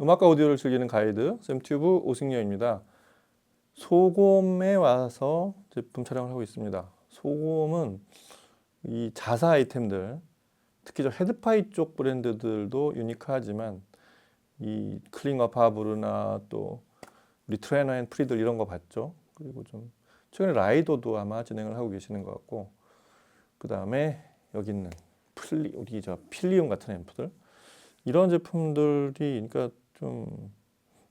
음악과 오디오를 즐기는 가이드 샘튜브 오승려입니다. 소곰에 와서 제품 촬영을 하고 있습니다. 소곰은 이 자사 아이템들, 특히 저 헤드파이 쪽 브랜드들도 유니크하지만 이 클링어 파브르나 또 우리 트레너 앤 프리들 이런 거 봤죠. 그리고 좀 최근에 라이도도 아마 진행을 하고 계시는 것 같고, 그 다음에 여기 있는 우리 저 필리움 같은 앰프들, 이런 제품들이 그러니까 좀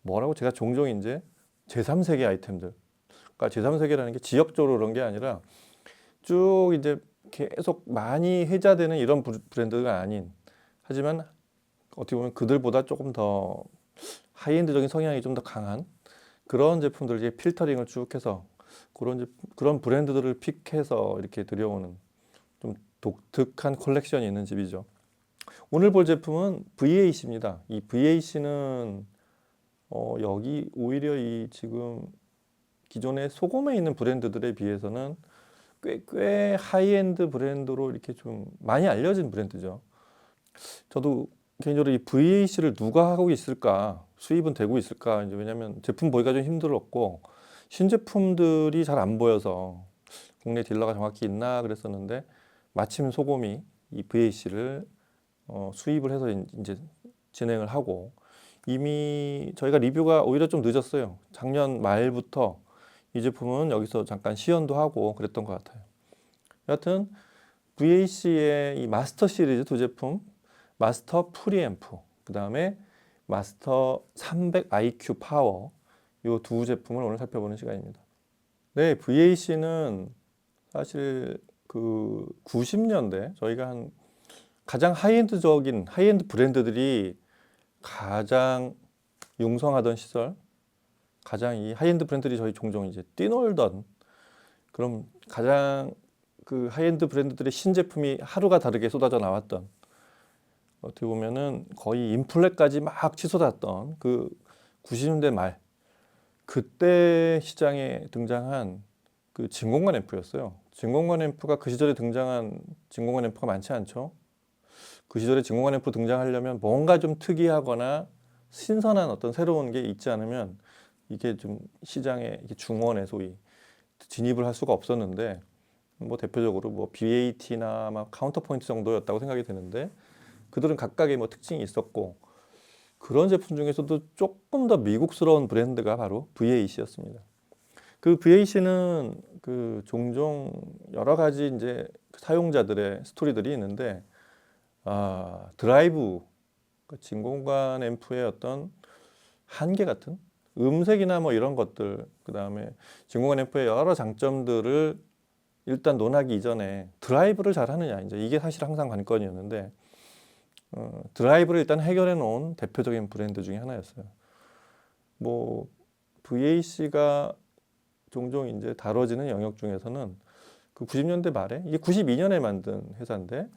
뭐라고, 제가 종종 이제 제3세계 아이템들, 그러니까 제3세계라는 게 지역적으로 그런 게 아니라 쭉 이제 계속 많이 회자되는 이런 브랜드가 아닌, 하지만 어떻게 보면 그들보다 조금 더 하이엔드적인 성향이 좀 더 강한 그런 제품들, 이제 필터링을 쭉 해서 그런 브랜드들을 픽해서 이렇게 들여오는 좀 독특한 컬렉션이 있는 집이죠. 오늘 볼 제품은 VAC입니다. 이 VAC는 여기 오히려 이 지금 기존의 소금에 있는 브랜드들에 비해서는 꽤 하이엔드 브랜드로 이렇게 좀 많이 알려진 브랜드죠. 저도 개인적으로 이 VAC를 누가 하고 있을까, 수입은 되고 있을까, 이제 왜냐면 제품 보기가 좀 힘들었고 신제품들이 잘 안 보여서 국내 딜러가 정확히 있나 그랬었는데, 마침 소곰이 이 VAC를 수입을 해서 이제 진행을 하고, 이미 저희가 리뷰가 오히려 좀 늦었어요. 작년 말부터 이 제품은 여기서 잠깐 시연도 하고 그랬던 것 같아요. 여하튼 VAC의 이 마스터 시리즈 두 제품, 마스터 프리앰프, 그 다음에 마스터 300 IQ 파워, 이 두 제품을 오늘 살펴보는 시간입니다. 네, VAC는 사실 그 90년대 저희가 한 가장 하이엔드 브랜드들이 가장 융성하던 시절, 가장 이 하이엔드 브랜드들이 저희 종종 이제 뛰놀던, 그럼 가장 그 하이엔드 브랜드들의 신제품이 하루가 다르게 쏟아져 나왔던, 어떻게 보면은 거의 인플레까지 막 치솟았던 그 90년대 말, 그때 시장에 등장한 그 진공관 앰프였어요. 진공관 앰프가 그 시절에 등장한 진공관 앰프가 많지 않죠. 그 시절에 진공관 앰프 등장하려면 뭔가 좀 특이하거나 신선한 어떤 새로운 게 있지 않으면 이게 좀 시장에 중원에 소위 진입을 할 수가 없었는데, 뭐 대표적으로 뭐 BAT나 막 카운터포인트 정도였다고 생각이 되는데, 그들은 각각의 뭐 특징이 있었고, 그런 제품 중에서도 조금 더 미국스러운 브랜드가 바로 VAC였습니다. 그 VAC는 그 종종 여러 가지 이제 사용자들의 스토리들이 있는데, 드라이브, 진공관 앰프의 어떤 한계 같은 음색이나 뭐 이런 것들, 그 다음에 진공관 앰프의 여러 장점들을 일단 논하기 이전에 드라이브를 잘 하느냐, 이제 이게 사실 항상 관건이었는데, 드라이브를 일단 해결해 놓은 대표적인 브랜드 중에 하나였어요. 뭐 VAC가 종종 이제 다뤄지는 영역 중에서는 그 90년대 말에, 이게 92년에 만든 회사인데,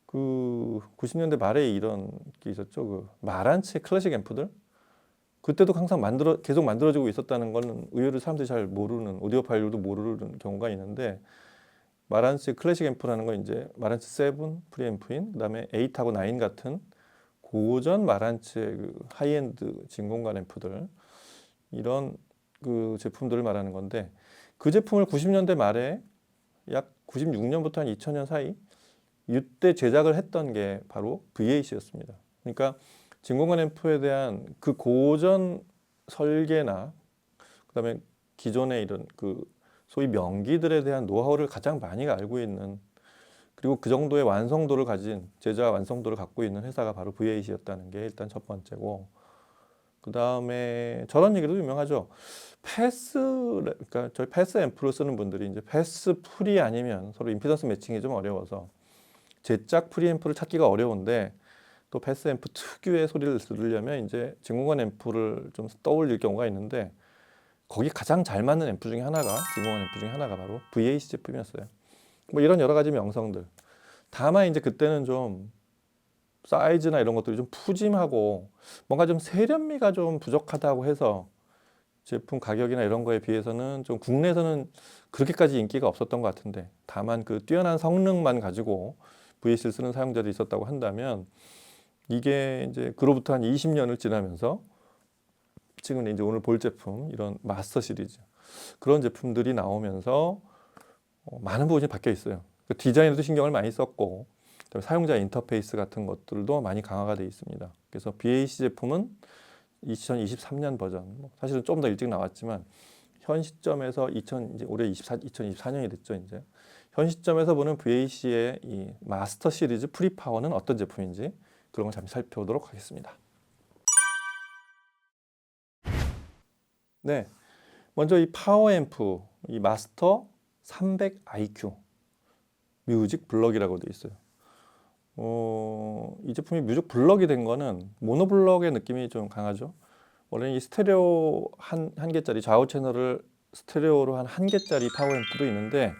그 90년대 말에 이런 게 있었죠. 그 마란츠의 클래식 앰프들, 그때도 항상 계속 만들어지고 있었다는 거는 의외로 사람들이 잘 모르는, 오디오파일로도 모르는 경우가 있는데, 마란츠 클래식 앰프라는 건 이제 마란츠 7 프리앰프인, 그다음에 8하고 9 같은 고전 마란츠의 그 하이엔드 진공관 앰프들, 이런 그 제품들을 말하는 건데, 그 제품을 90년대 말에 약 96년부터 한 2000년 사이, 이때 제작을 했던 게 바로 VAC였습니다. 그러니까 진공관 앰프에 대한 그 고전 설계나 그다음에 기존의 이런 그 소위 명기들에 대한 노하우를 가장 많이 알고 있는, 그리고 그 정도의 완성도를 가진, 제작 완성도를 갖고 있는 회사가 바로 VAC였다는 게 일단 첫 번째고, 그 다음에 저런 얘기도 유명하죠. 그러니까 저희 패스 앰프를 쓰는 분들이 이제 패스 풀이 아니면 서로 임피던스 매칭이 좀 어려워서 제작 프리앰프를 찾기가 어려운데, 또 패스 앰프 특유의 소리를 들으려면 이제 진공관 앰프를 좀 떠올릴 경우가 있는데, 거기 가장 잘 맞는 앰프 중에 하나가, 진공관 앰프 중에 하나가 바로 VAC 제품이었어요. 뭐 이런 여러 가지 명성들. 다만 이제 그때는 좀 사이즈나 이런 것들이 좀 푸짐하고 뭔가 좀 세련미가 좀 부족하다고 해서 제품 가격이나 이런 거에 비해서는 좀 국내에서는 그렇게까지 인기가 없었던 것 같은데, 다만 그 뛰어난 성능만 가지고 VAC를 쓰는 사용자들이 있었다고 한다면, 이게 이제 그로부터 한 20년을 지나면서 지금 이제 오늘 볼 제품 이런 마스터 시리즈 그런 제품들이 나오면서 많은 부분이 바뀌어 있어요. 그 디자인에도 신경을 많이 썼고 사용자 인터페이스 같은 것들도 많이 강화가 되어 있습니다. 그래서 BAC 제품은 2023년 버전, 사실은 좀 더 일찍 나왔지만 현 시점에서 이제 올해 2024년이 됐죠. 이제 현 시점에서 보는 VAC의 이 마스터 시리즈 프리파워는 어떤 제품인지 그런 걸 잠시 살펴보도록 하겠습니다. 네, 먼저 이 파워앰프 이 마스터 300IQ 뮤직 블럭이라고 되어 있어요. 이 제품이 뮤직 블럭이 된 거는 모노 블럭의 느낌이 좀 강하죠. 원래는 이 스테레오 한 개짜리 좌우 채널을 스테레오로 한 개짜리 파워앰프도 있는데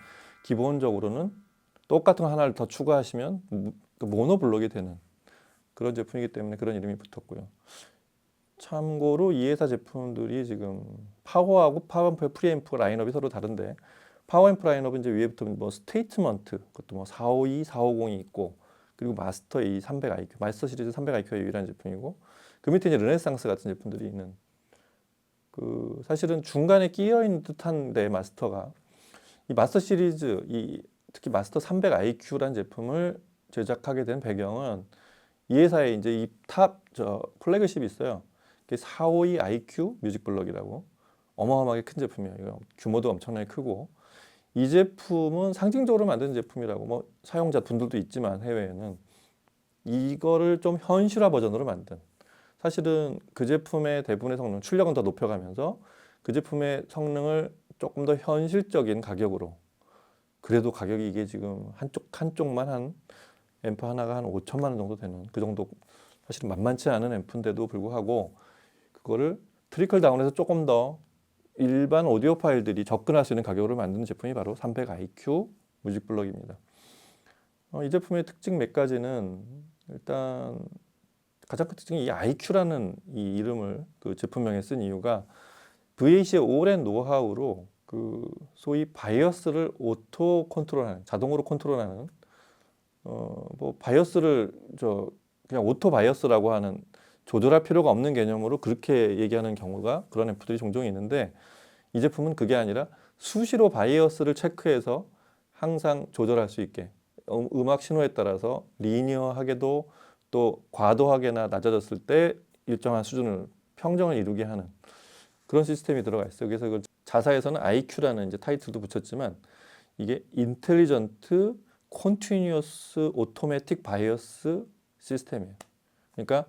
기본적으로는 똑같은 거 하나를 더 추가하시면 모노 블럭이 되는 그런 제품이기 때문에 그런 이름이 붙었고요. 참고로 이 회사 제품들이 지금 파워하고 파워앰프 프리앰프 라인업이 서로 다른데 파워앰프 라인업은 이제 위에부터 뭐 스테이트먼트 그것도 뭐 452, 450이 있고 그리고 마스터 이 300IQ 마스터 시리즈 300IQ가 유일한 제품이고 그 밑에 이제 르네상스 같은 제품들이 있는 그 사실은 중간에 끼어 있는 듯한데 마스터가 이 마스터 시리즈 특히 마스터 300IQ라는 제품을 제작하게 된 배경은 이 회사에 이제 이 탑 플래그십이 있어요. 그게 452 IQ 뮤직 블럭이라고 어마어마하게 큰 제품이에요. 이거 규모도 엄청나게 크고 이 제품은 상징적으로 만든 제품이라고 뭐 사용자 분들도 있지만 해외에는 이거를 좀 현실화 버전으로 만든 사실은 그 제품의 대부분의 성능 출력은 더 높여가면서 그 제품의 성능을 조금 더 현실적인 가격으로 그래도 가격이 이게 지금 한쪽만 한 앰프 하나가 한 5천만 원 정도 되는 그 정도 사실은 만만치 않은 앰프인데도 불구하고 그거를 트리클 다운해서 조금 더 일반 오디오 파일들이 접근할 수 있는 가격으로 만드는 제품이 바로 300IQ 뮤직 블럭입니다. 이 제품의 특징 몇 가지는 일단 가장 큰 특징이 이 IQ라는 이 이름을 그 제품명에 쓴 이유가 VAC의 오랜 노하우로 그 소위 바이어스를 오토 컨트롤하는 자동으로 컨트롤하는 뭐 바이어스를 그냥 오토 바이어스라고 하는 조절할 필요가 없는 개념으로 그렇게 얘기하는 경우가 그런 앰프들이 종종 있는데 이 제품은 그게 아니라 수시로 바이어스를 체크해서 항상 조절할 수 있게 음악 신호에 따라서 리니어하게도 또 과도하게나 낮아졌을 때 일정한 수준을 평정을 이루게 하는 그런 시스템이 들어가 있어요. 그래서 이걸 자사에서는 IQ라는 이제 타이틀도 붙였지만 이게 인텔리전트 컨티뉴어스 오토매틱 바이어스 시스템이에요. 그러니까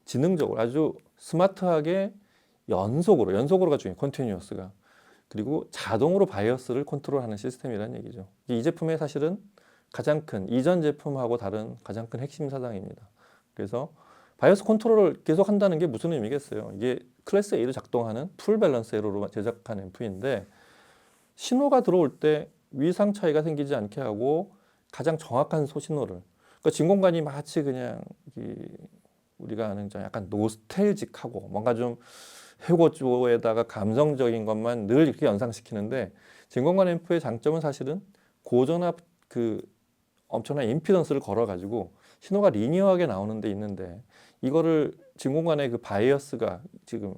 지능적으로 아주 스마트하게 연속으로가 중요해요. 컨티뉴어스가. 그리고 자동으로 바이어스를 컨트롤하는 시스템이라는 얘기죠. 이 제품의 사실은 가장 큰 이전 제품하고 다른 가장 큰 핵심 사항입니다. 그래서 바이어스 컨트롤을 계속 한다는 게 무슨 의미겠어요? 이게 클래스 A로 작동하는 풀 밸런스 에러로 제작한 앰프인데 신호가 들어올 때 위상 차이가 생기지 않게 하고 가장 정확한 소신호를 그러니까 진공관이 마치 그냥 우리가 아는 약간 노스텔직하고 뭔가 좀 해고조에다가 감성적인 것만 늘 이렇게 연상시키는데 진공관 앰프의 장점은 사실은 고전압 그 엄청난 임피던스를 걸어가지고 신호가 리니어하게 나오는 데 있는데 이거를 진공관의 그 바이어스가 지금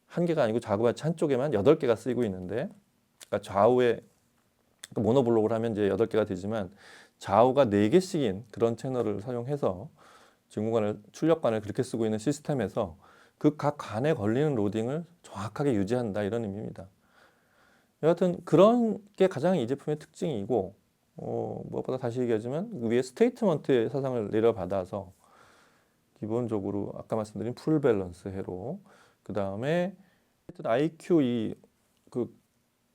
한 개가 아니고 자그마치 한쪽에만 8개가 쓰이고 있는데 그러니까 좌우에 모노블록을 하면 이제 8개가 되지만 좌우가 4개씩인 그런 채널을 사용해서 진공관을 출력관을 그렇게 쓰고 있는 시스템에서 그 각 관에 걸리는 로딩을 정확하게 유지한다 이런 의미입니다. 여하튼 그런 게 가장 이 제품의 특징이고 무엇보다 다시 얘기하지만 위에 스테이트먼트의 사상을 내려받아서 기본적으로 아까 말씀드린 풀 밸런스 해로 그 다음에 IQ 그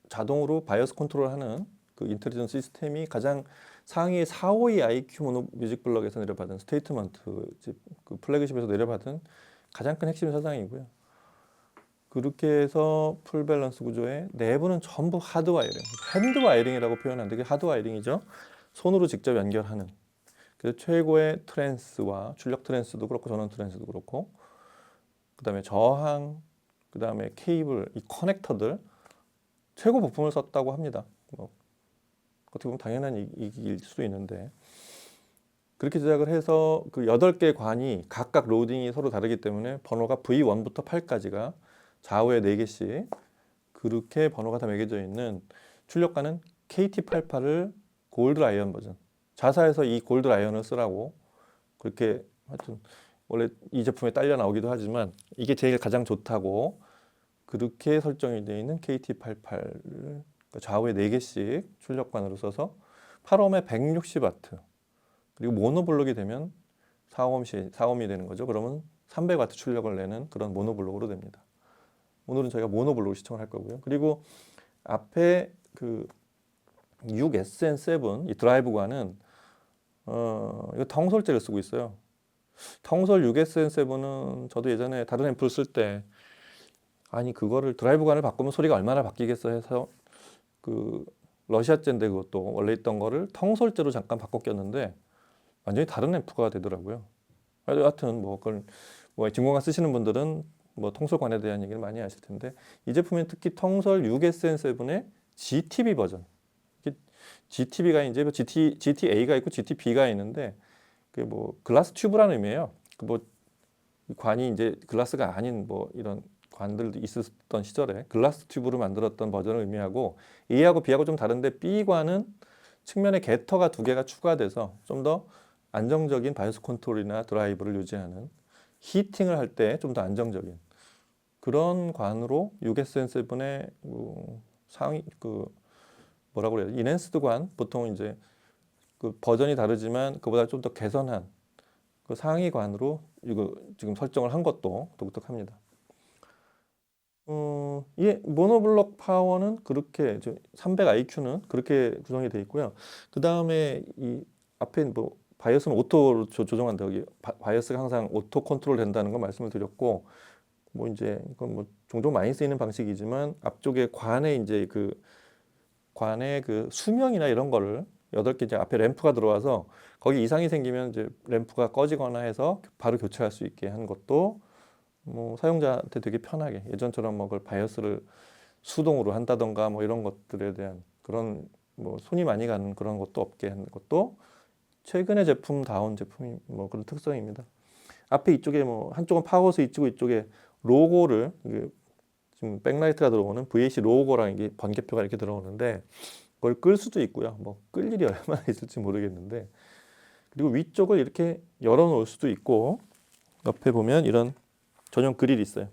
자동으로 바이어스 컨트롤하는 그 인텔리전스 시스템이 가장 상위 452 IQ 모노 뮤직 블럭에서 내려받은 스테이트먼트 그 플래그십에서 내려받은 가장 큰 핵심 사상이고요. 그렇게 해서 풀 밸런스 구조의 내부는 전부 하드 와이링, 핸드 와이링이라고 표현하는데 그게 하드 와이링이죠. 손으로 직접 연결하는. 그래서 최고의 트랜스와 출력 트랜스도 그렇고 전원 트랜스도 그렇고 그다음에 저항, 그다음에 케이블, 이 커넥터들 최고 부품을 썼다고 합니다. 뭐 어떻게 보면 당연한 얘기일 수도 있는데 그렇게 제작을 해서 그 8개 관이 각각 로딩이 서로 다르기 때문에 번호가 V1부터 8까지가 좌우에 4개씩 그렇게 번호가 다 매겨져 있는 출력관은 KT88을 골드 라이언 버전. 자사에서 이 골드 라이언을 쓰라고 그렇게 하여튼 원래 이 제품에 딸려 나오기도 하지만 이게 제일 가장 좋다고 그렇게 설정이 되어 있는 KT88을 좌우에 4개씩 출력관으로 써서 8옴에 160W 그리고 모노블록이 되면 4옴이 되는 거죠. 그러면 300W 출력을 내는 그런 모노블록으로 됩니다. 오늘은 저희가 모노블록 시청을 할 거고요. 그리고 앞에 그 6SN7 이 드라이브관은 이거 텅솔재를 쓰고 있어요. 텅솔 6SN7은 저도 예전에 다른 앰프를 쓸 때 아니 그거를 드라이브관을 바꾸면 소리가 얼마나 바뀌겠어 해서 그 러시아제인데 그것도 원래 있던 거를 텅솔재로 잠깐 바꿔 꼈는데 완전히 다른 앰프가 되더라고요. 하여튼 뭐 그걸 뭐 진공관 쓰시는 분들은 뭐 통솔관에 대한 얘기를 많이 하실 텐데 이 제품은 특히 텅솔 6SN7의 GTB 버전. GTB가 이제 GTA가 있고 GTB가 있는데 그 뭐 글라스 튜브라는 의미예요. 그 뭐 관이 이제 글라스가 아닌 뭐 이런 관들도 있었던 시절에 글라스 튜브로 만들었던 버전을 의미하고 A하고 B하고 좀 다른데 B관은 측면에 게터가 2개가 추가돼서 좀 더 안정적인 바이오스 컨트롤이나 드라이브를 유지하는 히팅을 할 때 좀 더 안정적인 그런 관으로 6SN7의 상위 그 뭐라고 그래야 인핸스드 관 보통 이제 그 버전이 다르지만 그보다 좀 더 개선한 그 상위 관으로 이거 지금 설정을 한 것도 독특합니다. 예, 모노블록 파워는 그렇게 300IQ는 그렇게 구성이 되어 있고요. 그 다음에 이 앞에 뭐 바이오스는 오토로 조정한다. 여기 바이오스가 항상 오토 컨트롤 된다는 거 말씀을 드렸고, 뭐 이제 이건 뭐 종종 많이 쓰이는 방식이지만 앞쪽에 관에 이제 그 관의 그 수명이나 이런 거를 8개 이제 앞에 램프가 들어와서 거기 이상이 생기면 이제 램프가 꺼지거나 해서 바로 교체할 수 있게 하는 것도 뭐 사용자한테 되게 편하게 예전처럼 뭐 그걸 바이오스를 수동으로 한다던가 뭐 이런 것들에 대한 그런 뭐 손이 많이 가는 그런 것도 없게 하는 것도 최근의 제품다운 제품이 뭐 그런 특성입니다. 앞에 이쪽에 뭐 한쪽은 파워 스위치고 이쪽에 로고를 지금 백라이트가 들어오는 VAC 로고랑 이게 번개표가 이렇게 들어오는데 그걸 끌 수도 있고요. 뭐 끌 일이 얼마나 있을지 모르겠는데 그리고 위쪽을 이렇게 열어 놓을 수도 있고 옆에 보면 이런 전용 그릴이 있어요.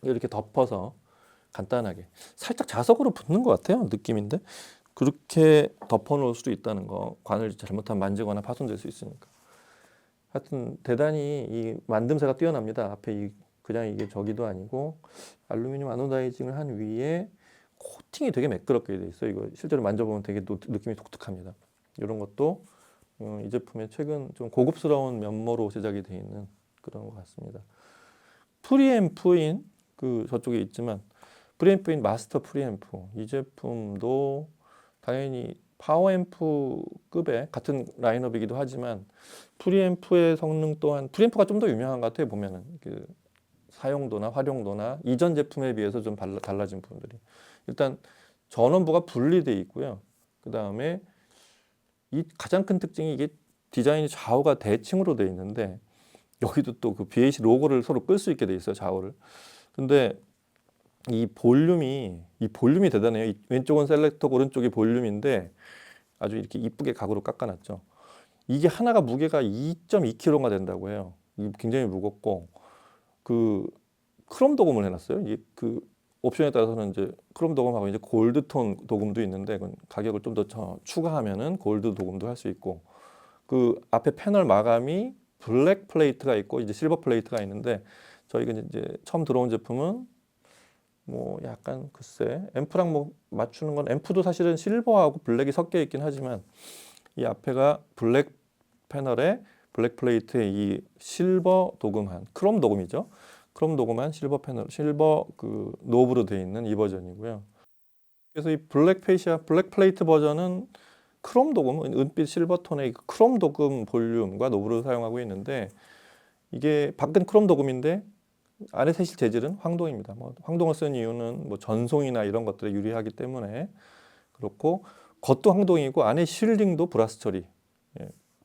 이렇게 덮어서 간단하게 살짝 자석으로 붙는 것 같아요. 느낌인데 그렇게 덮어 놓을 수도 있다는 거 관을 잘못하면 만지거나 파손될 수 있으니까 하여튼 대단히 이 만듦새가 뛰어납니다. 앞에 그냥 이게 저기도 아니고 알루미늄 아노다이징을 한 위에 코팅이 되게 매끄럽게 돼 있어요. 이거 실제로 만져보면 되게 느낌이 독특합니다. 이런 것도 이 제품의 최근 좀 고급스러운 면모로 제작이 되어 있는 그런 것 같습니다. 프리앰프인 그 저쪽에 있지만 프리앰프인 마스터 프리앰프 이 제품도 당연히 파워앰프급의 같은 라인업이기도 하지만 프리앰프의 성능 또한 프리앰프가 좀 더 유명한 것 같아요. 보면은 그 사용도나 활용도나 이전 제품에 비해서 좀 달라진 부분들이 일단 전원부가 분리되어 있고요. 그 다음에 이 가장 큰 특징이 이게 디자인이 좌우가 대칭으로 되어 있는데 여기도 또 그 BAC 로고를 서로 끌 수 있게 돼 있어요. 좌우를. 근데 이 볼륨이 대단해요. 왼쪽은 셀렉터, 오른쪽이 볼륨인데 아주 이렇게 이쁘게 각으로 깎아놨죠. 이게 하나가 무게가 2.2kg가 된다고 해요. 이게 굉장히 무겁고 그 크롬 도금을 해놨어요. 이게 그 옵션에 따라서는 이제 크롬 도금하고 이제 골드톤 도금도 있는데 그건 가격을 좀 더 추가하면은 골드 도금도 할 수 있고 그 앞에 패널 마감이 블랙 플레이트가 있고 이제 실버 플레이트가 있는데 저희가 이제 처음 들어온 제품은 뭐 약간 글쎄 앰프랑 뭐 맞추는 건 앰프도 사실은 실버하고 블랙이 섞여 있긴 하지만 이 앞에가 블랙 패널에 블랙 플레이트에 이 실버 도금한 크롬 도금이죠. 크롬 도금한 실버 패널 실버 그 노브로 되어 있는 이 버전이고요. 그래서 이 블랙 플레이트 버전은 크롬 도금 은빛 실버 톤의 크롬 도금 볼륨과 노브를 사용하고 있는데 이게 밖은 크롬 도금인데 안에 새실 재질은 황동입니다. 뭐 황동을 쓴 이유는 뭐 전송이나 이런 것들에 유리하기 때문에 그렇고 겉도 황동이고 안에 실링도 브라스 처리,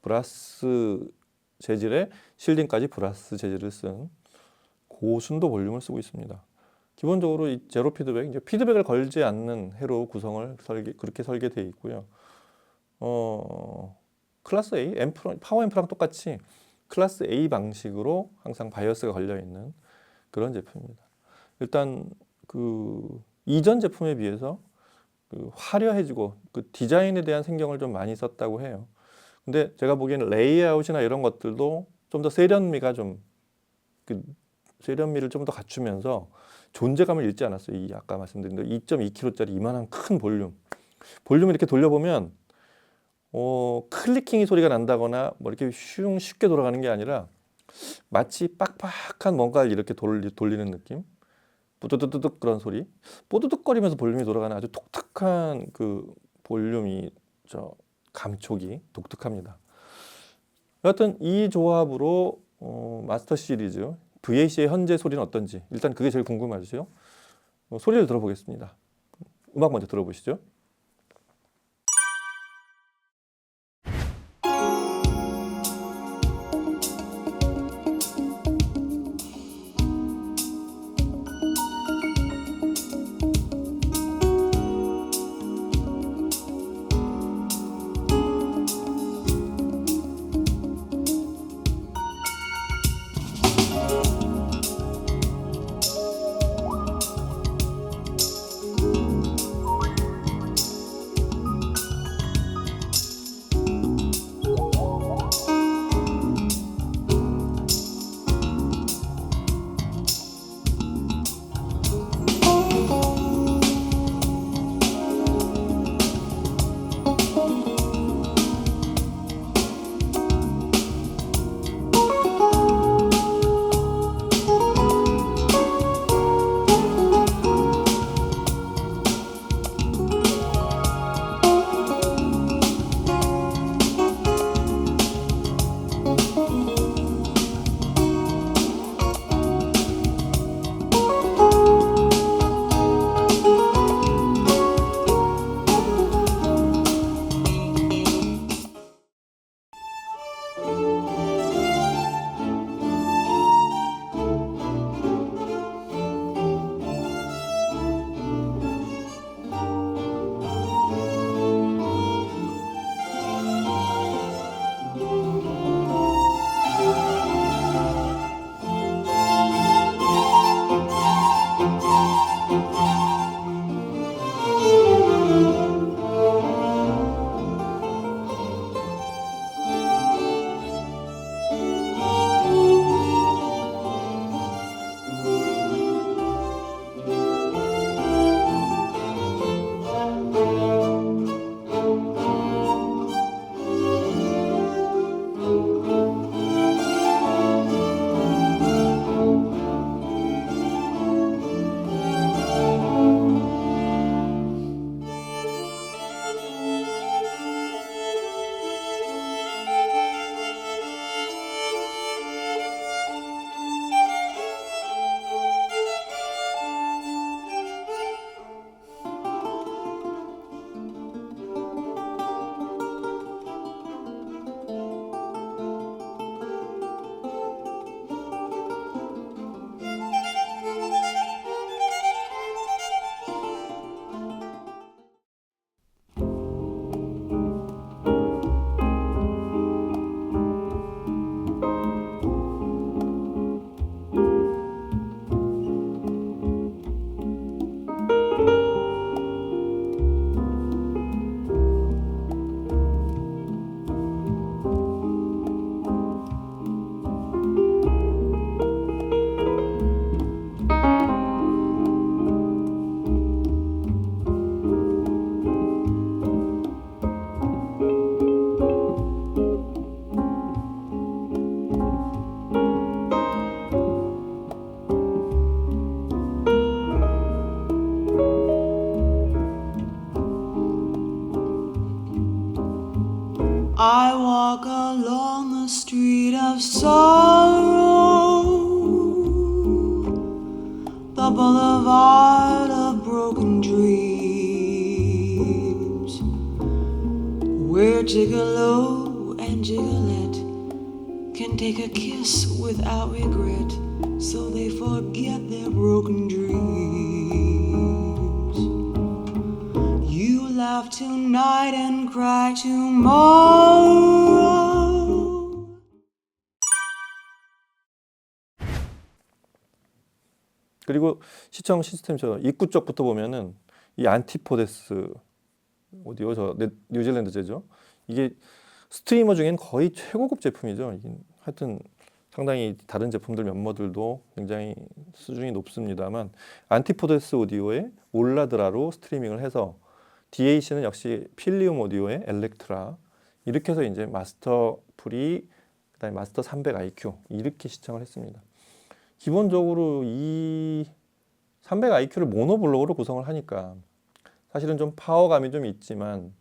브라스 재질의 실링까지 브라스 재질을 쓴 고순도 볼륨을 쓰고 있습니다. 기본적으로 이 제로 피드백, 이제 피드백을 걸지 않는 해로 구성을 그렇게 설계되어 있고요. 클래스 A, 파워 앰프랑 똑같이 클래스 A 방식으로 항상 바이어스가 걸려 있는 그런 제품입니다. 일단 그 이전 제품에 비해서 그 화려해지고 그 디자인에 대한 신경을 좀 많이 썼다고 해요. 근데 제가 보기에는 레이아웃이나 이런 것들도 좀 더 세련미가 그 세련미를 좀 더 갖추면서 존재감을 잃지 않았어요. 이 아까 말씀드린 대로 2.2kg짜리 이만한 큰 볼륨을 이렇게 돌려보면 클리킹이 소리가 난다거나 뭐 이렇게 쉽게 돌아가는 게 아니라 마치 빡빡한 뭔가를 이렇게 돌리는 느낌, 뿌드드득 그런 소리, 뽀드득거리면서 볼륨이 돌아가는 아주 독특한 그 볼륨이 감촉이 독특합니다. 여하튼 이 조합으로 마스터 시리즈 VAC의 현재 소리는 어떤지 일단 그게 제일 궁금하죠. 소리를 들어보겠습니다. 음악 먼저 들어보시죠. I walk along the street of sorrow, the boulevard of broken dreams, where gigolo and gigolette can take a kiss without regret. so they forget their broken dreams. You laugh tonight and cry tomorrow. 그리고 시청 시스템 저 입구 쪽부터 보면은 이 안티포데스 오디오 뉴질랜드제죠. 이게 스트리머 중엔 거의 최고급 제품이죠. 이게 하여튼 상당히 다른 제품들 몇모들도 굉장히 수준이 높습니다만 안티포데스 오디오의 올라드라로 스트리밍을 해서 DAC는 역시 필리움 오디오의 엘렉트라 이렇게 해서 이제 마스터 프리 그다음에 마스터 300 IQ 이렇게 시청을 했습니다. 기본적으로 이 300 IQ를 모노블록으로 구성을 하니까 사실은 좀 파워감이 좀 있지만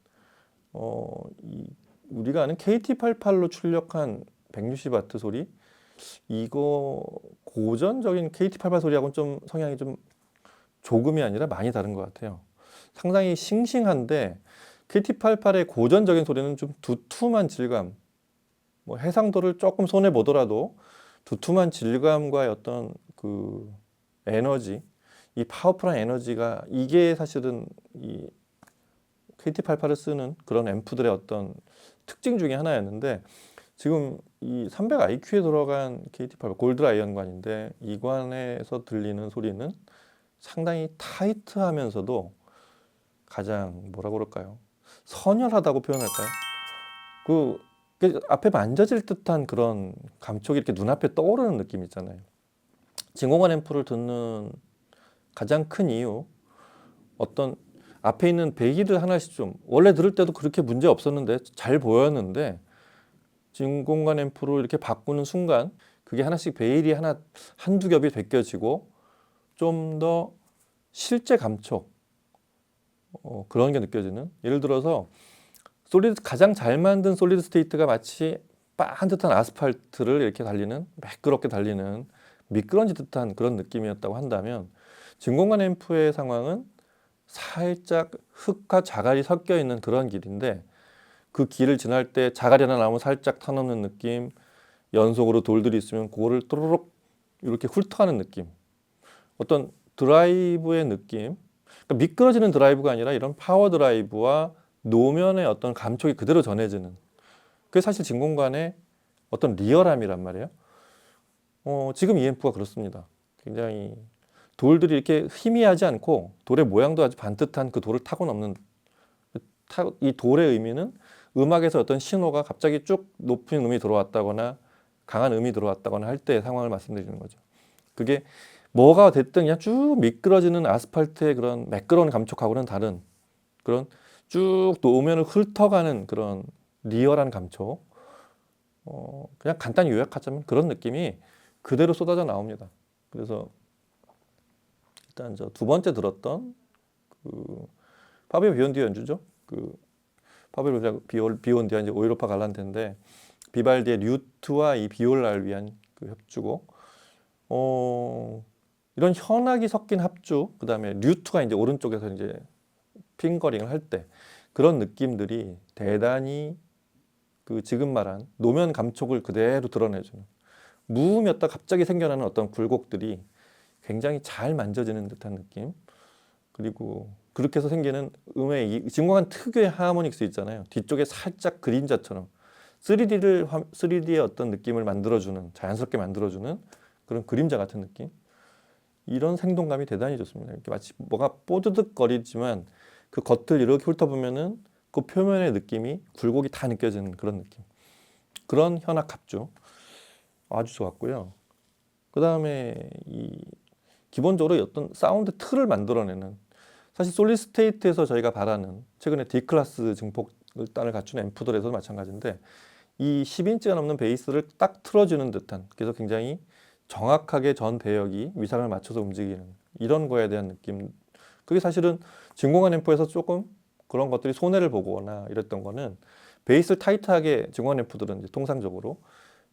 우리가 아는 KT88로 출력한 160W 소리 이거 고전적인 KT88 소리하고는 좀 성향이 좀 조금이 아니라 많이 다른 것 같아요. 상당히 싱싱한데 KT88의 고전적인 소리는 좀 두툼한 질감, 뭐 해상도를 조금 손해 보더라도 두툼한 질감과의 어떤 그 에너지, 이 파워풀한 에너지가 이게 사실은 이 KT88을 쓰는 그런 앰프들의 어떤 특징 중에 하나였는데 지금 이 300 IQ에 들어간 KT88 골드 아이언관인데 이 관에서 들리는 소리는 상당히 타이트하면서도 가장 뭐라 그럴까요? 선열하다고 표현할까요? 그 앞에 만져질 듯한 그런 감촉이 이렇게 눈앞에 떠오르는 느낌 있잖아요. 진공관 앰프를 듣는 가장 큰 이유 어떤 앞에 있는 배기들 하나씩 좀 원래 들을 때도 그렇게 문제 없었는데 잘 보였는데 진공관 앰프로 이렇게 바꾸는 순간 그게 하나씩 베일이 한두 겹이 벗겨지고 좀 더 실제 감촉 그런 게 느껴지는 예를 들어서 가장 잘 만든 솔리드 스테이트가 마치 반듯한 아스팔트를 이렇게 달리는 매끄럽게 달리는 미끄러지 듯한 그런 느낌이었다고 한다면 진공관 앰프의 상황은 살짝 흙과 자갈이 섞여 있는 그런 길인데 그 길을 지날 때 자갈이 하나 나오면 살짝 터놓는 느낌 연속으로 돌들이 있으면 그거를 또르륵 이렇게 훑어가는 느낌 어떤 드라이브의 느낌 그러니까 미끄러지는 드라이브가 아니라 이런 파워 드라이브와 노면의 어떤 감촉이 그대로 전해지는 그게 사실 진공관의 어떤 리얼함이란 말이에요. 지금 이 앰프가 그렇습니다. 굉장히 돌들이 이렇게 희미하지 않고 돌의 모양도 아주 반듯한 그 돌을 타고 넘는 이 돌의 의미는 음악에서 어떤 신호가 갑자기 쭉 높은 음이 들어왔다거나 강한 음이 들어왔다거나 할 때의 상황을 말씀드리는 거죠. 그게 뭐가 됐든 그냥 쭉 미끄러지는 아스팔트의 그런 매끄러운 감촉하고는 다른 그런 쭉 노면을 훑어가는 그런 리얼한 감촉 그냥 간단히 요약하자면 그런 느낌이 그대로 쏟아져 나옵니다. 그래서 일단 저 두 번째 들었던 그 파비오 비온디오 연주죠. 그 파비오 비온디오 이제 오이로파 갈란테인데 비발디의 류트와 이 비올라를 위한 그 협주곡. 이런 현악이 섞인 합주, 그다음에 류트가 이제 오른쪽에서 이제 핑거링을 할 때 그런 느낌들이 대단히 그 지금 말한 노면 감촉을 그대로 드러내주는 무음이었다 갑자기 생겨나는 어떤 굴곡들이 굉장히 잘 만져지는 듯한 느낌 그리고 그렇게 해서 생기는 음의 진공관 특유의 하모닉스 있잖아요. 뒤쪽에 살짝 그림자처럼 3D의 어떤 느낌을 만들어주는 자연스럽게 만들어주는 그런 그림자 같은 느낌 이런 생동감이 대단히 좋습니다. 이렇게 마치 뭐가 뽀드득거리지만 그 겉을 이렇게 훑어보면은 그 표면의 느낌이 굴곡이 다 느껴지는 그런 느낌 그런 현악 합주 아주 좋았고요. 그 다음에 이 기본적으로 어떤 사운드 틀을 만들어내는 사실 솔리드 스테이트에서 저희가 바라는 최근에 D클래스 증폭단을 갖춘 앰프들에서도 마찬가지인데 이 10인치가 넘는 베이스를 딱 틀어주는 듯한 그래서 굉장히 정확하게 전 배역이 위상을 맞춰서 움직이는 이런 거에 대한 느낌 그게 사실은 진공관 앰프에서 조금 그런 것들이 손해를 보거나 이랬던 거는 베이스를 타이트하게 진공관 앰프들은 이제 통상적으로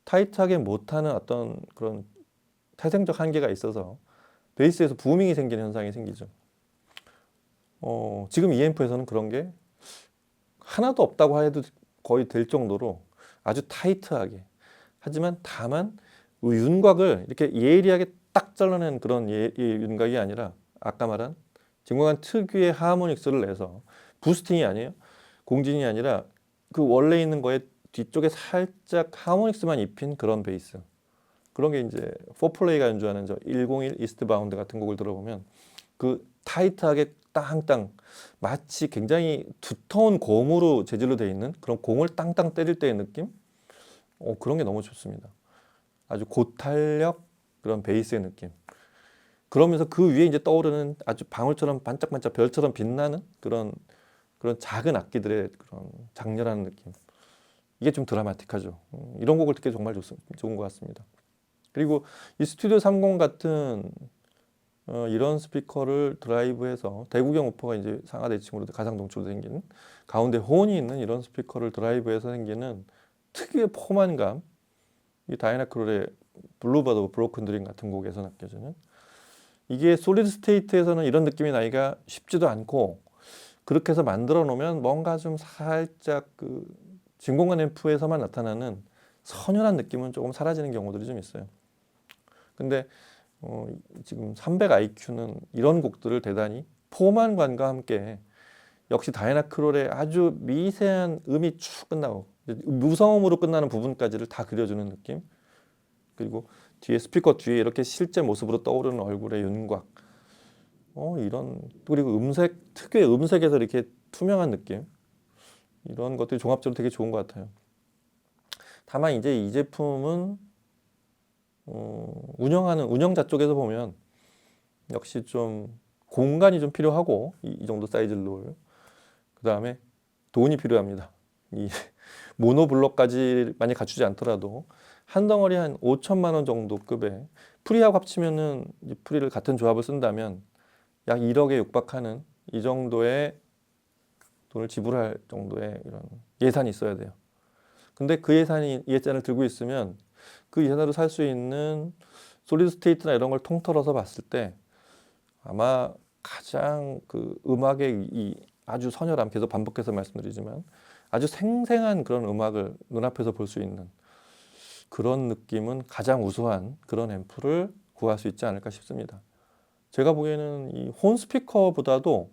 타이트하게 못하는 어떤 그런 태생적 한계가 있어서 베이스에서 부밍이 생기는 현상이 생기죠. 지금 이 앰프에서는 그런 게 하나도 없다고 해도 거의 될 정도로 아주 타이트하게 하지만 다만 윤곽을 이렇게 예리하게 딱 잘라낸 그런 윤곽이 아니라 아까 말한 진공관 특유의 하모닉스를 내서 부스팅이 아니에요. 공진이 아니라 그 원래 있는 거에 뒤쪽에 살짝 하모닉스만 입힌 그런 베이스. 그런 게 이제 포플레이가 연주하는 저 101 이스트 바운드 같은 곡을 들어보면 그 타이트하게 땅땅 마치 굉장히 두터운 고무로 재질로 되어 있는 그런 공을 땅땅 때릴 때의 느낌? 그런 게 너무 좋습니다. 아주 고탄력 그런 베이스의 느낌. 그러면서 그 위에 이제 떠오르는 아주 방울처럼 반짝반짝 별처럼 빛나는 그런 작은 악기들의 그런 장렬한 느낌. 이게 좀 드라마틱하죠. 이런 곡을 듣기 정말 좋은 것 같습니다. 그리고 이 스튜디오 30 같은 이런 스피커를 드라이브해서 대구경 우퍼가 이제 상하 대칭으로 가상 동출로 생기는 가운데 호은이 있는 이런 스피커를 드라이브해서 생기는 특유의 포만감, 이 다이나 크롤의 블루버드 오브 브로큰 드림 같은 곡에서 느껴지는 이게 솔리드 스테이트에서는 이런 느낌이 나기가 쉽지도 않고 그렇게 해서 만들어 놓으면 뭔가 좀 살짝 그 진공관 앰프에서만 나타나는 선연한 느낌은 조금 사라지는 경우들이 좀 있어요. 근데 지금 300IQ는 이런 곡들을 대단히 포만감과 함께 역시 다이나 크롤의 아주 미세한 음이 쭉 끝나고 무성음으로 끝나는 부분까지를 다 그려주는 느낌. 그리고 뒤에 스피커 뒤에 이렇게 실제 모습으로 떠오르는 얼굴의 윤곽. 이런 그리고 음색 특유의 음색에서 이렇게 투명한 느낌. 이런 것들이 종합적으로 되게 좋은 것 같아요. 다만 이제 이 제품은 운영자 쪽에서 보면 역시 좀 공간이 좀 필요하고 이 정도 사이즈를 놓을 그 다음에 돈이 필요합니다. 이 모노블럭까지 많이 갖추지 않더라도 한 덩어리 한 5천만 원 정도 급에 프리하고 합치면은 이 프리를 같은 조합을 쓴다면 약 1억에 육박하는 이 정도의 돈을 지불할 정도의 이런 예산이 있어야 돼요. 근데 그 예산을 들고 있으면 그 예산으로 살 수 있는 솔리드 스테이트나 이런 걸 통틀어서 봤을 때 아마 가장 그 음악의 이 아주 선혈함, 계속 반복해서 말씀드리지만 아주 생생한 그런 음악을 눈앞에서 볼 수 있는 그런 느낌은 가장 우수한 그런 앰프를 구할 수 있지 않을까 싶습니다. 제가 보기에는 이 혼 스피커보다도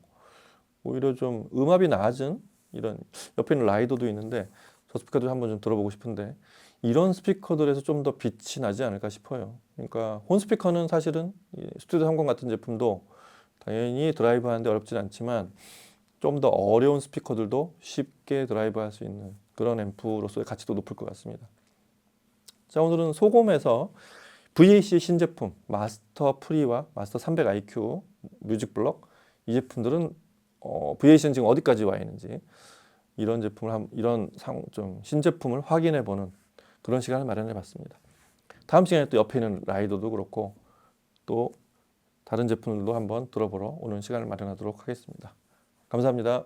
오히려 좀 음압이 낮은 이런 옆에 있는 라이더도 있는데 저 스피커도 한번 좀 들어보고 싶은데 이런 스피커들에서 좀 더 빛이 나지 않을까 싶어요. 그러니까 혼 스피커는 사실은 이 스튜디오 30 같은 제품도 당연히 드라이브 하는데 어렵진 않지만 좀 더 어려운 스피커들도 쉽게 드라이브 할 수 있는 그런 앰프로서의 가치도 높을 것 같습니다. 자, 오늘은 소곰에서 VAC 신제품 마스터 프리와 마스터 300IQ 뮤직 블럭 이 제품들은 VAC는 지금 어디까지 와 있는지 이런 제품을 좀 신제품을 확인해 보는 그런 시간을 마련해 봤습니다. 다음 시간에 또 옆에 있는 라이더도 그렇고 또 다른 제품들도 한번 들어보러 오는 시간을 마련하도록 하겠습니다. 감사합니다.